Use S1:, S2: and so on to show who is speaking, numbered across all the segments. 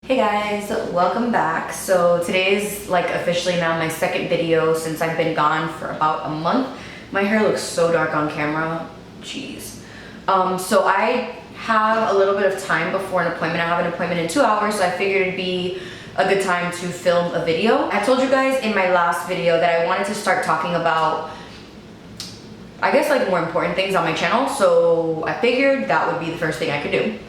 S1: Hey guys, welcome back. So today is like officially now my second video since I've been gone for about a month. My hair looks so dark on camera, jeez. So I have a little bit of time before an appointment. I have an appointment in 2 hours, so I figured it'd be a good time to film a video. I told you guys in my last video that I wanted to start talking about, I guess, like more important things on my channel, so I figured that would be the first thing I could do.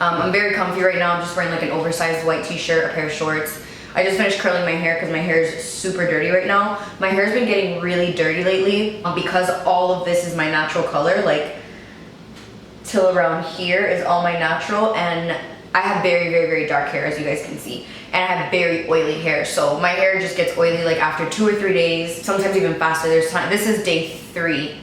S1: I'm very comfy right now. I'm just wearing like an oversized white t-shirt, a pair of shorts. I just finished curling my hair because my hair is super dirty right now. My hair's been getting really dirty lately because all of this is my natural color. Like till around here is all my natural, and I have very dark hair, as you guys can see. And I have very oily hair, so my hair just gets oily like after 2 or 3 days, sometimes even faster. There's time. This is day 3.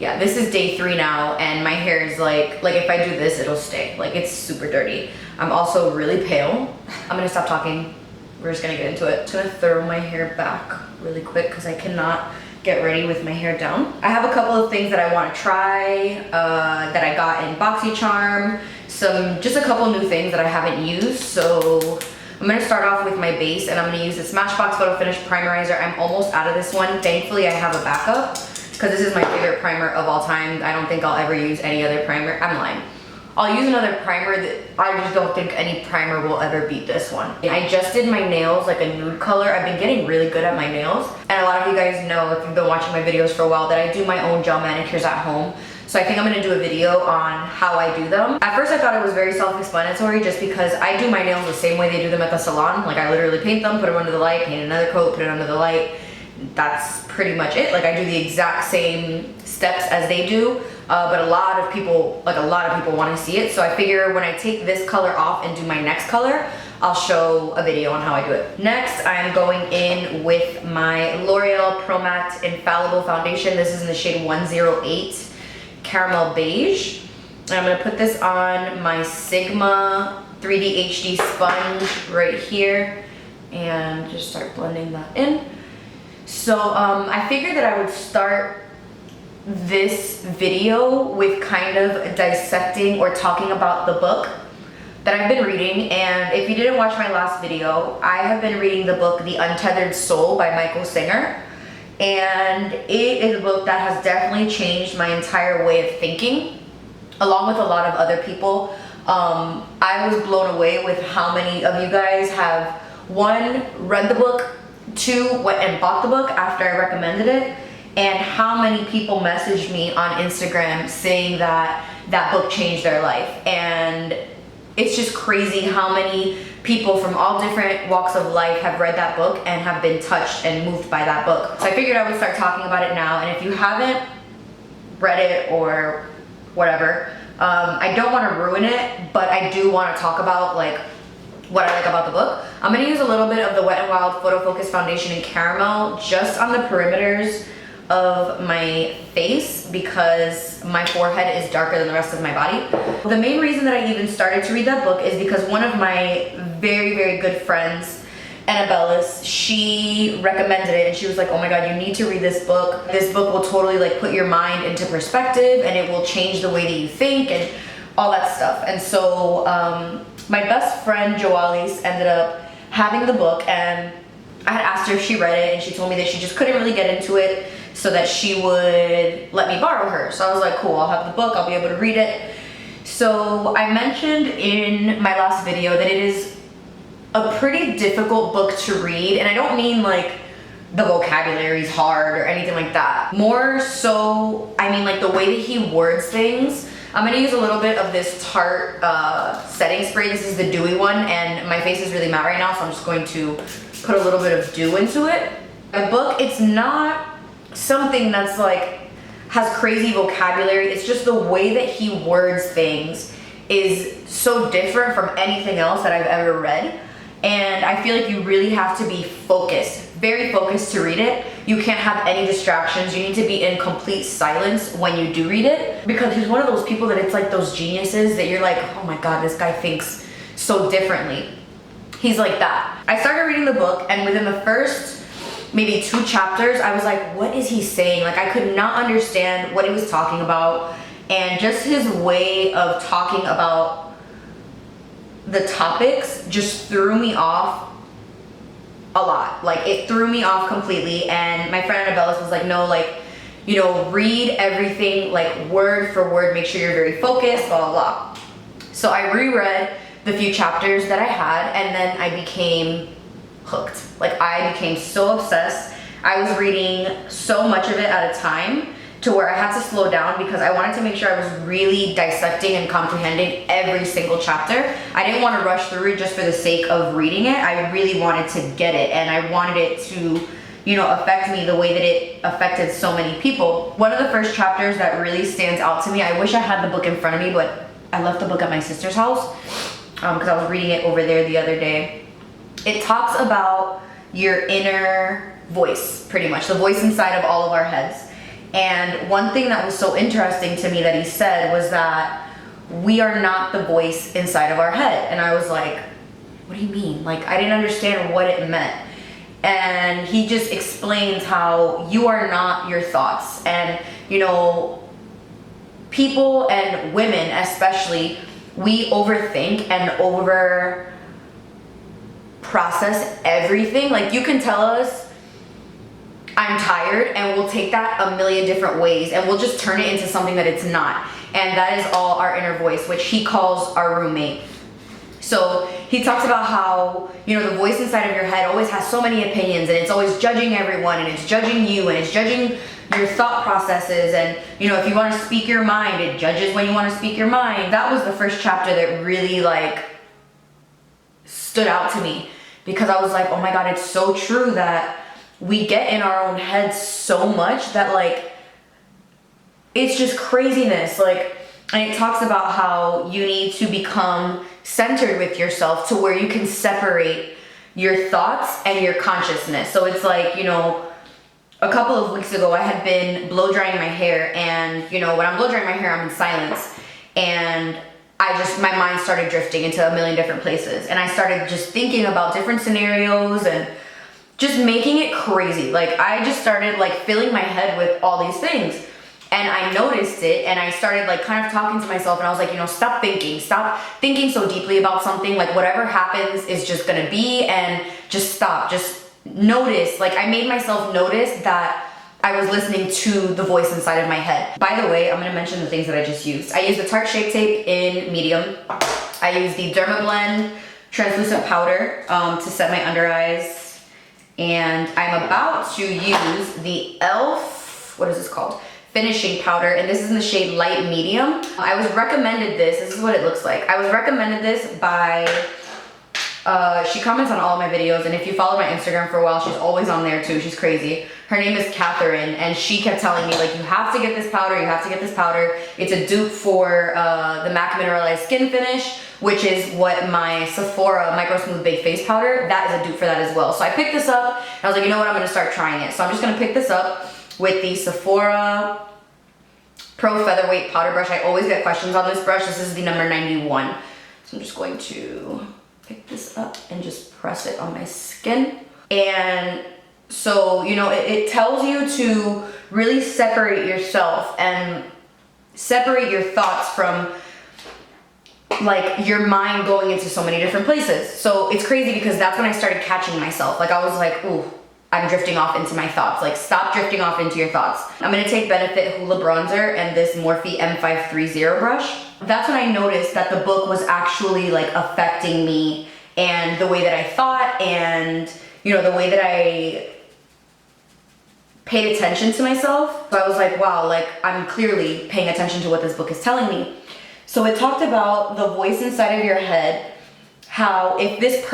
S1: Yeah, this is day 3 now, and my hair is like if I do this, it'll stay. Like, it's super dirty. I'm also really pale. I'm gonna stop talking. We're just gonna get into it. I'm just gonna throw my hair back really quick because I cannot get ready with my hair down. I have a couple of things that I want to try that I got in BoxyCharm. Just a couple new things that I haven't used. So I'm gonna start off with my base, and I'm gonna use the SmashBox Photo Finish Primerizer. I'm almost out of this one. Thankfully, I have a backup, because this is my favorite primer of all time. I don't think I'll ever use any other primer. I'm lying. I'll use another primer that I just don't think any primer will ever beat this one. I just did my nails like a nude color. I've been getting really good at my nails. And a lot of you guys know, if you've been watching my videos for a while, that I do my own gel manicures at home. So I think I'm gonna do a video on how I do them. At first I thought it was very self-explanatory just because I do my nails the same way they do them at the salon. Like, I literally paint them, put them under the light, paint another coat, put it under the light. That's pretty much it. Like, I do the exact same steps as they do, but a lot of people want to see it. So I figure when I take this color off and do my next color, I'll show a video on how I do it. Next, I'm going in with my L'Oreal Pro Matte Infallible foundation. This is in the shade 108 Caramel Beige. And I'm gonna put this on my Sigma 3D HD sponge right here and just start blending that in. So I figured that I would start this video with kind of dissecting or talking about the book that I've been reading. And if you didn't watch my last video, I have been reading the book The Untethered Soul by Michael Singer. And it is a book that has definitely changed my entire way of thinking, along with a lot of other people. I was blown away with how many of you guys have, 1, read the book, 2, went and bought the book after I recommended it, and how many people messaged me on Instagram saying that that book changed their life. And it's just crazy how many people from all different walks of life have read that book and have been touched and moved by that book. So I figured I would start talking about it now, and if you haven't read it or whatever, I don't want to ruin it, but I do want to talk about like what I like about the book. I'm going to use a little bit of the Wet n Wild Photo Focus Foundation in Caramel just on the perimeters of my face because my forehead is darker than the rest of my body. The main reason that I even started to read that book is because one of my very good friends, Annabellis, she recommended it, and she was like, oh my god, you need to read this book. This book will totally like put your mind into perspective, and it will change the way that you think and all that stuff. And so my best friend Joalis ended up having the book, and I had asked her if she read it, and she told me that she just couldn't really get into it, so that she would let me borrow her. So I was like, cool, I'll have the book, I'll be able to read it. So I mentioned in my last video that it is a pretty difficult book to read, and I don't mean like the vocabulary is hard or anything like that. More so, I mean like the way that he words things. I'm gonna use a little bit of this Tarte setting spray. This is the dewy one, and my face is really matte right now, so I'm just going to put a little bit of dew into it. The book, it's not something that's like has crazy vocabulary. It's just the way that he words things is so different from anything else that I've ever read. And I feel like you really have to be focused, very focused to read it. You can't have any distractions. You need to be in complete silence when you do read it, because he's one of those people that it's like those geniuses that you're like, oh my god, this guy thinks so differently. He's like that. I started reading the book, and within the first maybe 2 chapters, I was like, what is he saying? Like, I could not understand what he was talking about, and just his way of talking about the topics just threw me off a lot. Like, it threw me off completely. And my friend Annabella was like, no, like, you know, read everything like word for word, make sure you're very focused, blah, blah, blah. So I reread the few chapters that I had, and then I became hooked. Like, I became so obsessed. I was reading so much of it at a time to where I had to slow down because I wanted to make sure I was really dissecting and comprehending every single chapter. I didn't want to rush through it just for the sake of reading it. I really wanted to get it, and I wanted it to, you know, affect me the way that it affected so many people. One of the first chapters that really stands out to me, I wish I had the book in front of me, but I left the book at my sister's house because I was reading it over there the other day. It talks about your inner voice, pretty much, the voice inside of all of our heads. And one thing that was so interesting to me that he said was that we are not the voice inside of our head. And I was like, what do you mean? Like, I didn't understand what it meant. And he just explains how you are not your thoughts. And, you know, people and women especially, we overthink and over process everything. Like, you can tell us I'm tired and we'll take that a million different ways and we'll just turn it into something that it's not. And that is all our inner voice, which he calls our roommate. So he talks about how, you know, the voice inside of your head always has so many opinions, and it's always judging everyone, and it's judging you, and it's judging your thought processes. And, you know, if you want to speak your mind, it judges when you want to speak your mind. That was the first chapter that really, like, stood out to me, because I was like, oh my God, it's so true that we get in our own heads so much that, like, it's just craziness. Like, and it talks about how you need to become centered with yourself to where you can separate your thoughts and your consciousness. So it's like, you know, a couple of weeks ago I had been blow drying my hair, and, you know, when I'm blow drying my hair, I'm in silence, and my mind started drifting into a million different places, and I started just thinking about different scenarios and just making it crazy. Like, I just started, like, filling my head with all these things. And I noticed it, and I started, like, kind of talking to myself, and I was like, you know, stop thinking so deeply about something. Like, whatever happens is just gonna be, and just stop, just notice. Like, I made myself notice that I was listening to the voice inside of my head. By the way, I'm gonna mention the things that I just used. I used the Tarte Shape Tape in medium. I used the Dermablend translucent powder to set my under eyes. And I'm about to use the e.l.f., what is this called? Finishing powder, and this is in the shade light medium. I was recommended this is what it looks like. I was recommended this by, she comments on all of my videos, and if you follow my Instagram for a while, she's always on there too, she's crazy. Her name is Catherine, and she kept telling me, like, you have to get this powder, you have to get this powder. It's a dupe for the MAC Mineralized Skin Finish, which is what my Sephora Micro Smooth Baked Face Powder, that is a dupe for that as well. So I picked this up, and I was like, you know what, I'm gonna start trying it. So I'm just gonna pick this up with the Sephora Pro Featherweight Powder Brush. I always get questions on this brush. This is the number 91. So I'm just going to pick this up and just press it on my skin. And so, you know, it tells you to really separate yourself and separate your thoughts from, like, your mind going into so many different places. So it's crazy because that's when I started catching myself. Like, I was like, ooh, I'm drifting off into my thoughts. Like, stop drifting off into your thoughts. I'm gonna take Benefit Hoola Bronzer and this Morphe M530 brush. That's when I noticed that the book was actually, like, affecting me and the way that I thought, and, you know, the way that I paid attention to myself. So I was like, wow, like, I'm clearly paying attention to what this book is telling me. So it talked about the voice inside of your head, how if this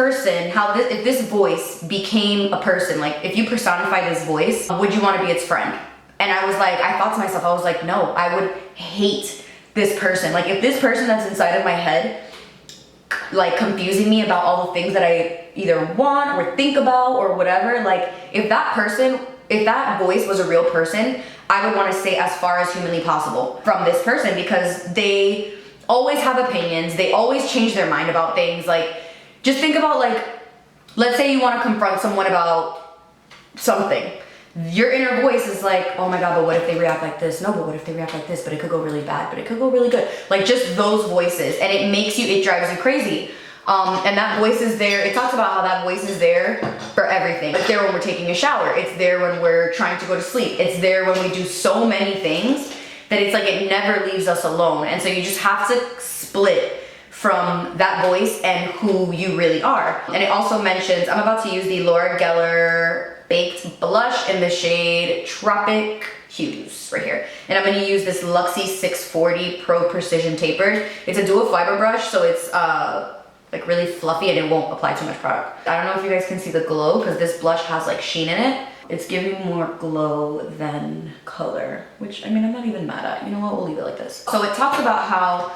S1: voice became a person, like, if you personify this voice, would you want to be its friend? And I was like, I thought to myself, I was like, no, I would hate this person. Like, if this person that's inside of my head, like, confusing me about all the things that I either want or think about or whatever, like, if that voice was a real person, I would want to stay as far as humanly possible from this person, because they always have opinions, they always change their mind about things. Like, just think about, like, let's say you want to confront someone about something. Your inner voice is like, oh my God, but what if they react like this? No, but what if they react like this? But it could go really bad, but it could go really good. Like, just those voices, and it drives you crazy. And that voice is there. It talks about how that voice is there for everything. It's there when we're taking a shower. It's there when we're trying to go to sleep. It's there when we do so many things that it's like it never leaves us alone. And so you just have to split from that voice and who you really are. And it also mentions, I'm about to use the Loreal Baked Blush in the shade Tropic Hues right here. And I'm gonna use this Luxie 640 Pro Precision Tapered. It's a dual fiber brush, so it's like really fluffy and it won't apply too much product. I don't know if you guys can see the glow because this blush has like sheen in it. It's giving more glow than color, which I mean, I'm not even mad at. You know what, we'll leave it like this. So it talks about how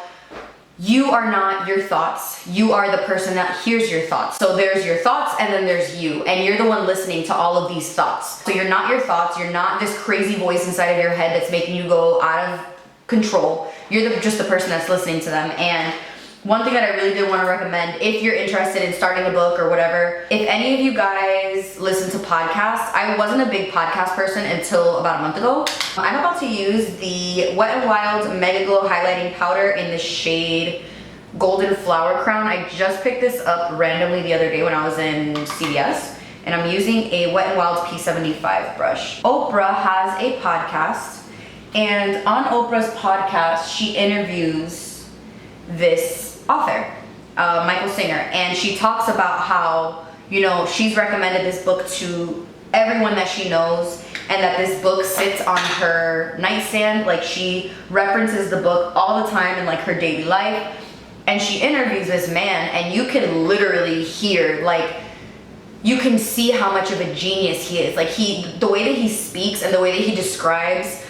S1: you are not your thoughts. You are the person that hears your thoughts. So there's your thoughts and then there's you. And you're the one listening to all of these thoughts. So you're not your thoughts. You're not this crazy voice inside of your head that's making you go out of control. You're just the person that's listening to them. And one thing that I really did want to recommend, if you're interested in starting a book or whatever, if any of you guys listen to podcasts, I wasn't a big podcast person until about a month ago. I'm about to use the Wet n Wild Mega Glow Highlighting Powder in the shade Golden Flower Crown. I just picked this up randomly the other day when I was in CVS, and I'm using a Wet n Wild P75 brush. Oprah has a podcast, and on Oprah's podcast, she interviews this author, Michael Singer, and she talks about how, you know, she's recommended this book to everyone that she knows and that this book sits on her nightstand. Like, she references the book all the time in like her daily life, and she interviews this man, and you can literally hear, like, you can see how much of a genius he is. Like, the way that he speaks and the way that he describes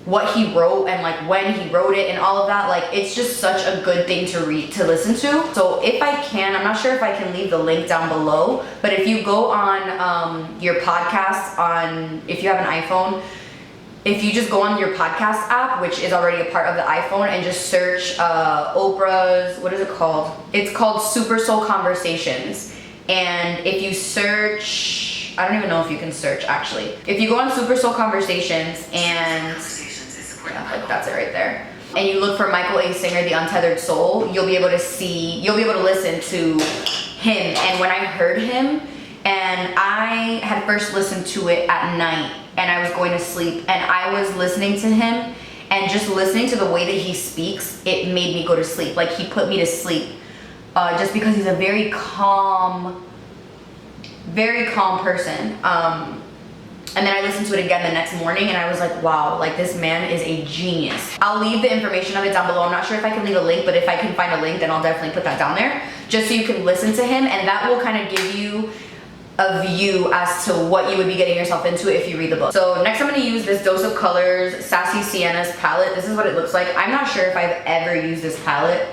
S1: what he wrote and like when he wrote it and all of that, like, it's just such a good thing to read, to listen to. So if I can, I'm not sure if I can leave the link down below, but if you go on your podcast if you have an iPhone, if you just go on your podcast app, which is already a part of the iPhone, and just search Oprah's, what is it called? It's called Supersoul Conversations. And if you search, I don't even know if you can search actually. If you go on Supersoul Conversations and yeah, like that's it right there, and you look for Michael A. Singer, The Untethered Soul, you'll be able to listen to him. And when I heard him, and I had first listened to it at night and I was going to sleep, and I was listening to him, and just listening to the way that he speaks, it made me go to sleep. Like, he put me to sleep, just because he's a very calm person. And then I listened to it again the next morning, and I was like, wow, like, this man is a genius. I'll leave the information of it down below. I'm not sure if I can leave a link, but if I can find a link, then I'll definitely put that down there, just so you can listen to him, and that will kind of give you a view as to what you would be getting yourself into if you read the book. So next I'm gonna use this Dose of Colors Sassy Siennas palette. This is what it looks like. I'm not sure if I've ever used this palette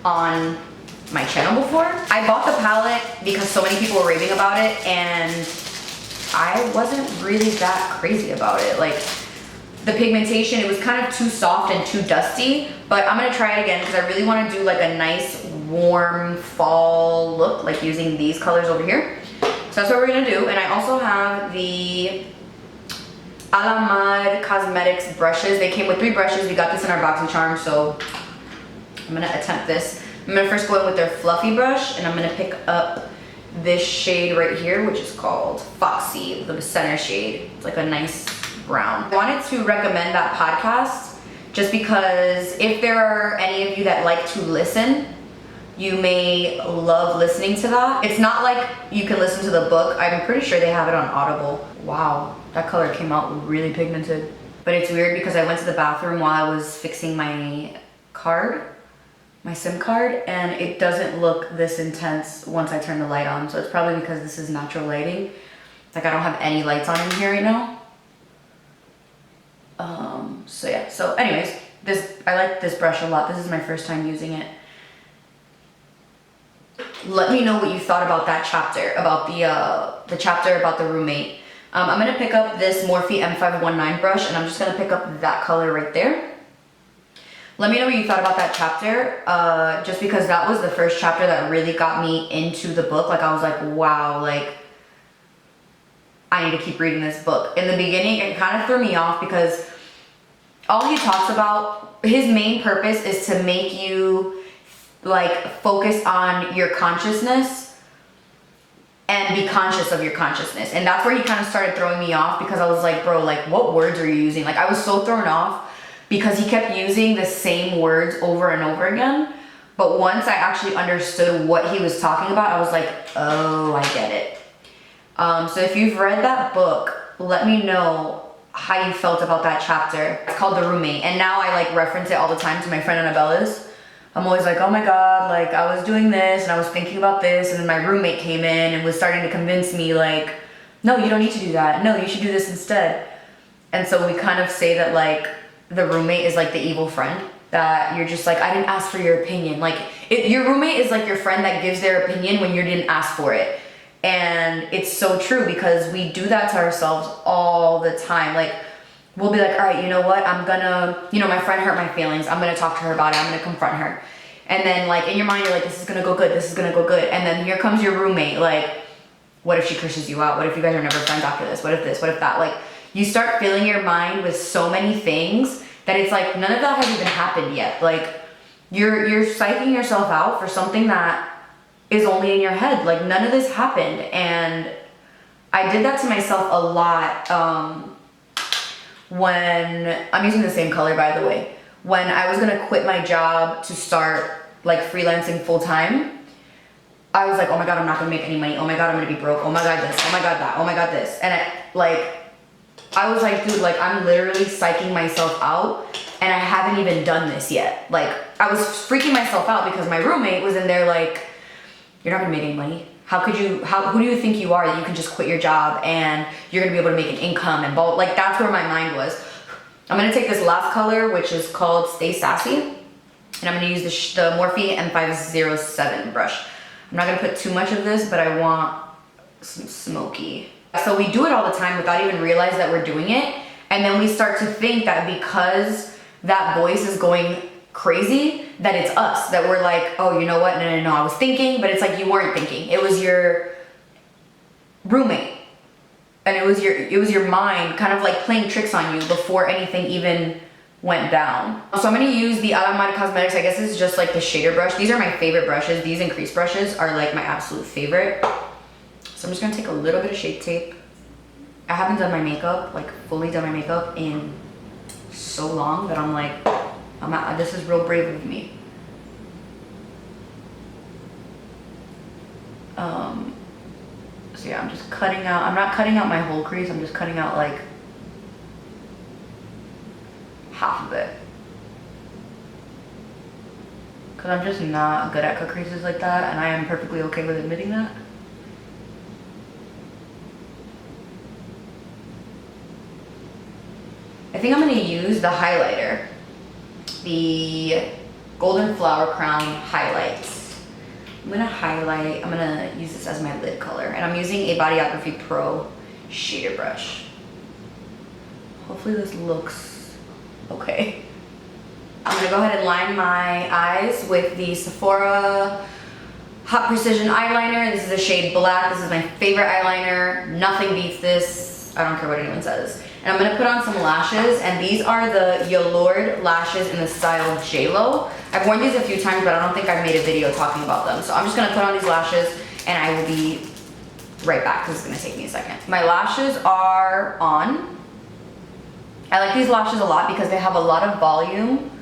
S1: on my channel before. I bought the palette because so many people were raving about it, and I wasn't really that crazy about it. Like, the pigmentation, it was kind of too soft and too dusty, but I'm gonna try it again because I really want to do like a nice warm fall look, like using these colors over here. So that's what we're gonna do. And I also have the Alamar Cosmetics brushes. They came with 3 brushes. We got this in our BoxyCharm, so I'm gonna attempt this. I'm gonna first go in with their fluffy brush, and I'm gonna pick up this shade right here, which is called Foxy, the center shade. It's like a nice brown. I wanted to recommend that podcast just because if there are any of you that like to listen, you may love listening to that. It's not like you can listen to the book. I'm pretty sure they have it on Audible. Wow, that color came out really pigmented. But it's weird because I went to the bathroom while I was fixing my card, my SIM card, and it doesn't look this intense once I turn the light on. So it's probably because this is natural lighting. Like, I don't have any lights on in here right now. So yeah, so anyways, I like this brush a lot. This is my first time using it. Let me know what you thought about that chapter, about the chapter about the roommate. I'm gonna pick up this Morphe M519 brush, and I'm just gonna pick up that color right there. Let me know what you thought about that chapter, just because that was the first chapter that really got me into the book. Like, I was like, wow, like, I need to keep reading this book. In the beginning, it kind of threw me off because all he talks about, his main purpose is to make you like focus on your consciousness and be conscious of your consciousness. And that's where he kind of started throwing me off, because I was like, bro, like what words are you using? Like I was so thrown off because he kept using the same words over and over again. But once I actually understood what he was talking about, I was like, oh, I get it. So if you've read that book, let me know how you felt about that chapter. It's called The Roommate, and now I like reference it all the time to my friend Annabella's. I'm always like, oh my God, like I was doing this and I was thinking about this, and then my roommate came in and was starting to convince me like, no, you don't need to do that. No, you should do this instead. And so we kind of say that like the roommate is like the evil friend, that you're just like, I didn't ask for your opinion. Like your roommate is like your friend that gives their opinion when you didn't ask for it. And it's so true, because we do that to ourselves all the time. Like we'll be like, all right, you know what? I'm gonna, you know, my friend hurt my feelings. I'm gonna talk to her about it. I'm gonna confront her. And then like in your mind, you're like, this is gonna go good. This is gonna go good. And then here comes your roommate. Like, what if she curses you out? What if you guys are never friends after this? What if this? What if that? Like you start filling your mind with so many things that it's like, none of that has even happened yet. Like you're psyching yourself out for something that is only in your head. Like none of this happened. And I did that to myself a lot. When I'm using the same color, by the way, when I was gonna quit my job to start like freelancing full time, I was like, oh my God, I'm not gonna make any money. Oh my God, I'm gonna be broke. Oh my God, this. Oh my God, that. Oh my God, this. And I was like, dude, like I'm literally psyching myself out, and I haven't even done this yet. Like I was freaking myself out because my roommate was in there like, you're not gonna make any money. How could you, who do you think you are that you can just quit your job and you're gonna be able to make an income and blah, like that's where my mind was. I'm gonna take this last color, which is called Stay Sassy. And I'm gonna use the Morphe M507 brush. I'm not gonna put too much of this, but I want some smoky. So we do it all the time without even realize that we're doing it. And then we start to think that because that voice is going crazy, that it's us, that we're like, oh, you know what, no, I was thinking, but it's like you weren't thinking. It was your roommate, and it was your mind kind of like playing tricks on you before anything even went down. So I'm gonna use the Alamar Cosmetics, I guess this is just like the shader brush. These are my favorite brushes. These increase brushes are like my absolute favorite. So I'm just gonna take a little bit of Shape Tape. I haven't done my makeup, like fully done my makeup in so long that I'm like, this is real brave of me. So yeah, I'm just cutting out, I'm not cutting out my whole crease, I'm just cutting out like half of it. Cause I'm just not good at cut creases like that, and I am perfectly okay with admitting that. I think I'm gonna use the highlighter, the Golden Flower Crown Highlights. I'm gonna use this as my lid color, and I'm using a Bodyography Pro shader brush. Hopefully this looks okay. I'm gonna go ahead and line my eyes with the Sephora Hot Precision eyeliner. This is a shade Black. This is my favorite eyeliner. Nothing beats this. I don't care what anyone says. And I'm gonna put on some lashes, and these are the YaLorde Lashes in the style J-Lo. I've worn these a few times, but I don't think I've made a video talking about them. So I'm just gonna put on these lashes, and I will be right back, because it's gonna take me a second. My lashes are on. I like these lashes a lot because they have a lot of volume,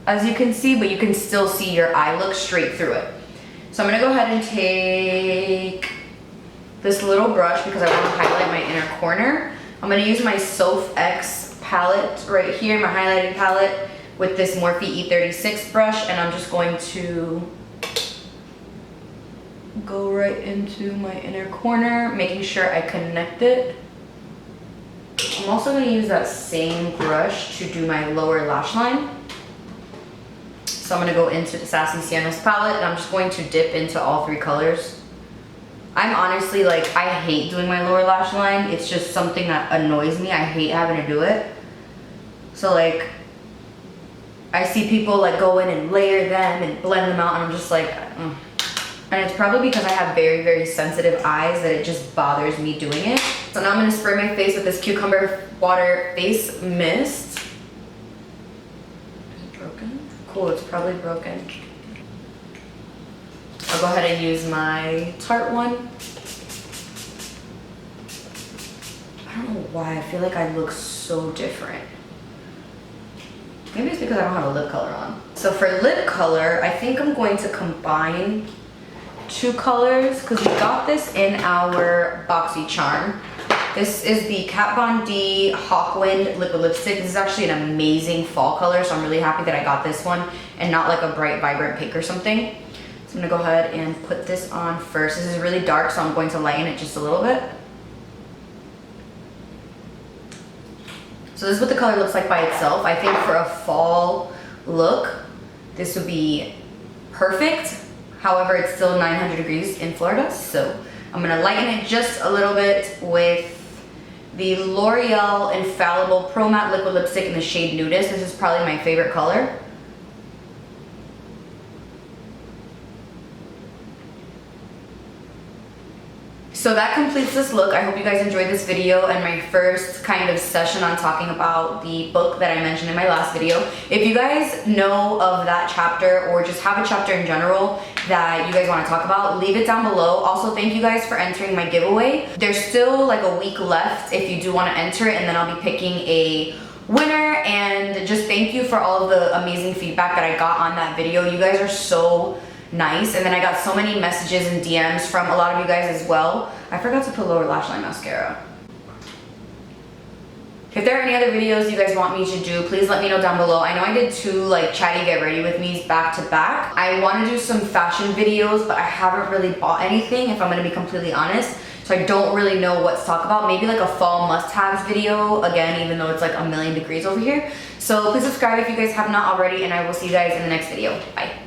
S1: as you can see, but you can still see your eye look straight through it. So I'm gonna go ahead and take this little brush because I wanna highlight my inner corner. I'm gonna use my Soph X palette right here, my highlighting palette, with this Morphe E36 brush, and I'm just going to go right into my inner corner, making sure I connect it. I'm also gonna use that same brush to do my lower lash line. So I'm gonna go into the Sassy Siennas palette, and I'm just going to dip into all three colors. I'm honestly like, I hate doing my lower lash line. It's just something that annoys me. I hate having to do it. So like, I see people like go in and layer them and blend them out, and I'm just like, And it's probably because I have very, very sensitive eyes that it just bothers me doing it. So now I'm gonna spray my face with this Cucumber Water Face Mist. Is it broken? Cool, it's probably broken. I'll go ahead and use my Tarte one. I don't know why, I feel like I look so different. Maybe it's because I don't have a lip color on. So for lip color, I think I'm going to combine 2 colors because we got this in our Boxy Charm. This is the Kat Von D Hawkwind liquid lipstick. This is actually an amazing fall color, so I'm really happy that I got this one and not like a bright, vibrant pink or something. So I'm gonna go ahead and put this on first. This is really dark, so I'm going to lighten it just a little bit. So this is what the color looks like by itself. I think for a fall look, this would be perfect. However, it's still 900 degrees in Florida, so I'm gonna lighten it just a little bit with the L'Oreal Infallible Pro Matte Liquid Lipstick in the shade Nudist. This is probably my favorite color. So that completes this look. I hope you guys enjoyed this video and my first kind of session on talking about the book that I mentioned in my last video. If you guys know of that chapter or just have a chapter in general that you guys want to talk about, leave it down below. Also, thank you guys for entering my giveaway. There's still like a week left if you do want to enter it, and then I'll be picking a winner. And just thank you for all of the amazing feedback that I got on that video. You guys are so nice, and then I got so many messages and DMs from a lot of you guys as well. I forgot to put lower lash line mascara. If there are any other videos you guys want me to do, please let me know down below. I know I did 2 like chatty get ready with me's back to back. I want to do some fashion videos, but I haven't really bought anything, if I'm going to be completely honest. So I don't really know what to talk about. Maybe like a fall must-haves video, again, even though it's like a million degrees over here. So please subscribe if you guys have not already, and I will see you guys in the next video. Bye.